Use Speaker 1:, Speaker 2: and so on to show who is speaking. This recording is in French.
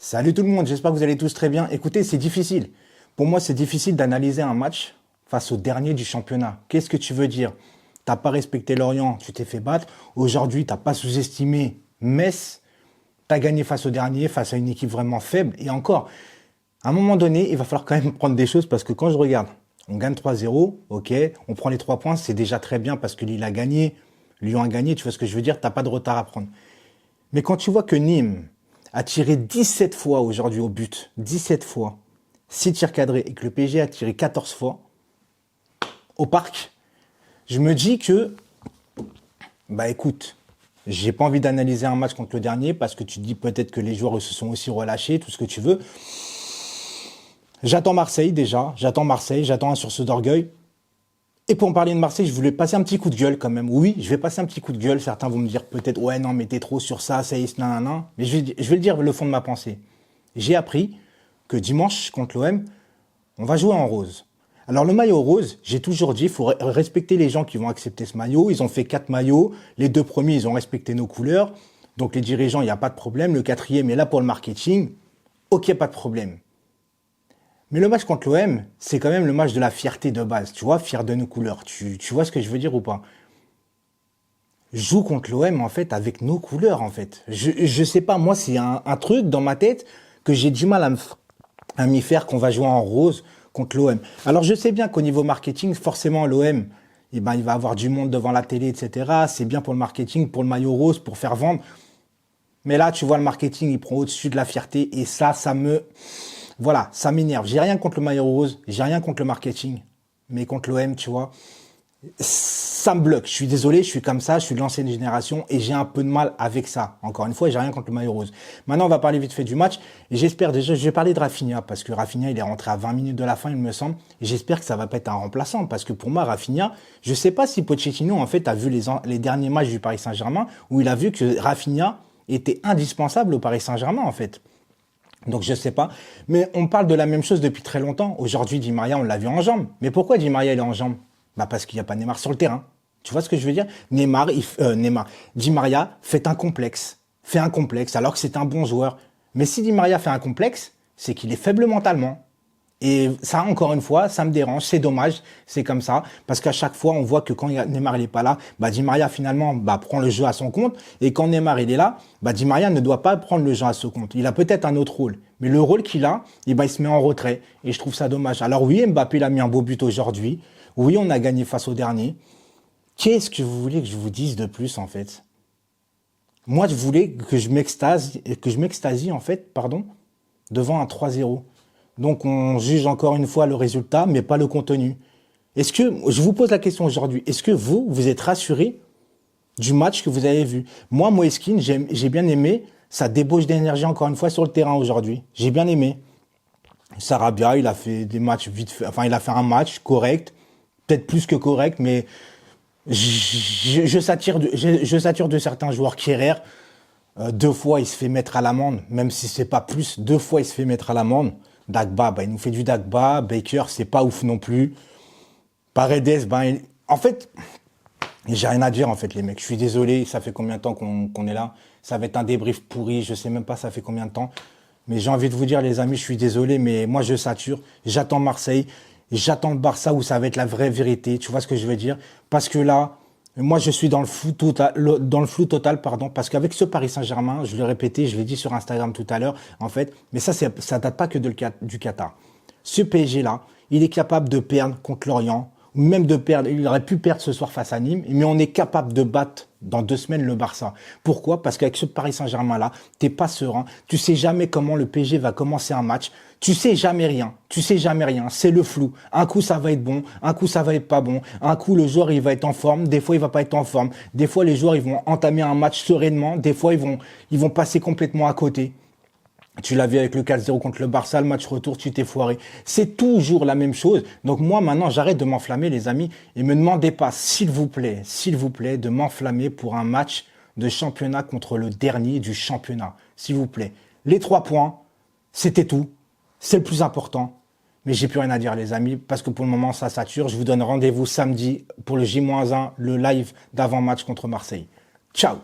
Speaker 1: Salut tout le monde, j'espère que vous allez tous très bien. Écoutez, c'est difficile. Pour moi, c'est difficile d'analyser un match face au dernier du championnat. Qu'est-ce que tu veux dire? T'as pas respecté Lorient, tu t'es fait battre. Aujourd'hui, t'as pas sous-estimé Metz. T'as gagné face au dernier, face à une équipe vraiment faible. Et encore, à un moment donné, il va falloir quand même prendre des choses parce que quand je regarde, on gagne 3-0, ok, on prend les 3 points, c'est déjà très bien parce que Lille a gagné, Lyon a gagné, tu vois ce que je veux dire? T'as pas de retard à prendre. Mais quand tu vois que Nîmes a tiré 17 fois aujourd'hui au but, 17 fois, 6 tirs cadrés, et que le PSG a tiré 14 fois au parc, je me dis que, bah écoute, j'ai pas envie d'analyser un match contre le dernier parce que tu te dis peut-être que les joueurs se sont aussi relâchés, tout ce que tu veux. J'attends Marseille déjà, j'attends un sursaut d'orgueil. Et pour en parler de Marseille, je voulais passer un petit coup de gueule quand même. Oui, je vais passer un petit coup de gueule. Certains vont me dire peut-être, ouais, non, mais t'es trop sur ça, ça y est, nanana. Mais je vais le dire le fond de ma pensée. J'ai appris que dimanche, contre l'OM, on va jouer en rose. Alors le maillot rose, j'ai toujours dit, il faut respecter les gens qui vont accepter ce maillot. Ils ont fait 4 maillots. Les 2 premiers, ils ont respecté nos couleurs. Donc les dirigeants, il n'y a pas de problème. Le 4e est là pour le marketing. Ok, pas de problème. Mais le match contre l'OM, c'est quand même le match de la fierté de base. Tu vois, fier de nos couleurs. Tu vois ce que je veux dire ou pas? Joue contre l'OM, en fait, avec nos couleurs, en fait. Je sais pas, moi, c'est un truc dans ma tête que j'ai du mal à m'y faire qu'on va jouer en rose contre l'OM. Alors, je sais bien qu'au niveau marketing, forcément, l'OM, eh ben, il va avoir du monde devant la télé, etc. C'est bien pour le marketing, pour le maillot rose, pour faire vendre. Mais là, tu vois, le marketing, il prend au-dessus de la fierté. Et ça voilà, ça m'énerve. J'ai rien contre le maillot rose, j'ai rien contre le marketing, mais contre l'OM, tu vois, ça me bloque. Je suis désolé, je suis comme ça, je suis de l'ancienne génération et j'ai un peu de mal avec ça. Encore une fois, j'ai rien contre le maillot rose. Maintenant, on va parler vite fait du match et j'espère déjà, je vais parler de Rafinha parce que Rafinha, il est rentré à 20 minutes de la fin, il me semble, et j'espère que ça va pas être un remplaçant parce que pour moi, Rafinha, je sais pas si Pochettino, en fait, a vu les derniers matchs du Paris Saint-Germain où il a vu que Rafinha était indispensable au Paris Saint-Germain, en fait. Donc je sais pas, mais on parle de la même chose depuis très longtemps. Aujourd'hui, Di Maria, on l'a vu en jambes. Mais pourquoi Di Maria il est en jambes? Bah parce qu'il n'y a pas Neymar sur le terrain. Tu vois ce que je veux dire? Di Maria fait un complexe, alors que c'est un bon joueur. Mais si Di Maria fait un complexe, c'est qu'il est faible mentalement. Et ça, encore une fois, ça me dérange, c'est dommage, c'est comme ça, parce qu'à chaque fois, on voit que quand Neymar il est pas là, bah Di Maria finalement prend le jeu à son compte, et quand Neymar il est là, bah Di Maria ne doit pas prendre le jeu à son compte. Il a peut-être un autre rôle, mais le rôle qu'il a, il se met en retrait, et je trouve ça dommage. Alors oui, Mbappé il a mis un beau but aujourd'hui, oui, on a gagné face au dernier. Qu'est-ce que vous voulez que je vous dise de plus en fait? Moi, je voulais que je m'extasie en fait, pardon, devant un 3-0. Donc on juge encore une fois le résultat, mais pas le contenu. Est-ce que, je vous pose la question aujourd'hui, est-ce que vous êtes rassuré du match que vous avez vu? Moi, Moeskin, j'ai bien aimé sa débauche d'énergie encore une fois sur le terrain aujourd'hui. J'ai bien aimé. Sarabia, il a fait des matchs vite fait, enfin il a fait un match correct, peut-être plus que correct, mais je sature de certains joueurs. Kehrer, 2 fois il se fait mettre à l'amende, même si c'est pas plus, 2 fois il se fait mettre à l'amende. Dagba, il nous fait du Dagba. Baker, c'est pas ouf non plus. Paredes, en fait, j'ai rien à dire en fait les mecs. Je suis désolé, ça fait combien de temps qu'on est là? Ça va être un débrief pourri, je sais même pas ça fait combien de temps. Mais j'ai envie de vous dire les amis, je suis désolé, mais moi je sature. J'attends Marseille, j'attends le Barça où ça va être la vraie vérité. Tu vois ce que je veux dire? Parce que là, moi, je suis dans le flou total, pardon, parce qu'avec ce Paris Saint-Germain, je l'ai répété, je l'ai dit sur Instagram tout à l'heure, en fait, mais ça date pas que du Qatar. Ce PSG-là, il est capable de perdre contre Lorient, ou même de perdre, il aurait pu perdre ce soir face à Nîmes, mais on est capable de battre dans 2 semaines le Barça. Pourquoi? Parce qu'avec ce Paris Saint-Germain-là, t'es pas serein, tu sais jamais comment le PSG va commencer un match, tu sais jamais rien, c'est le flou. Un coup ça va être bon, un coup ça va être pas bon, un coup le joueur il va être en forme, des fois il va pas être en forme, des fois les joueurs ils vont entamer un match sereinement, des fois ils vont passer complètement à côté. Tu l'as vu avec le 4-0 contre le Barça, le match retour, tu t'es foiré. C'est toujours la même chose. Donc moi, maintenant, j'arrête de m'enflammer, les amis. Et me demandez pas, s'il vous plaît, de m'enflammer pour un match de championnat contre le dernier du championnat. S'il vous plaît. Les 3 points, c'était tout. C'est le plus important. Mais j'ai plus rien à dire, les amis, parce que pour le moment, ça sature. Je vous donne rendez-vous samedi pour le J-1, le live d'avant-match contre Marseille. Ciao!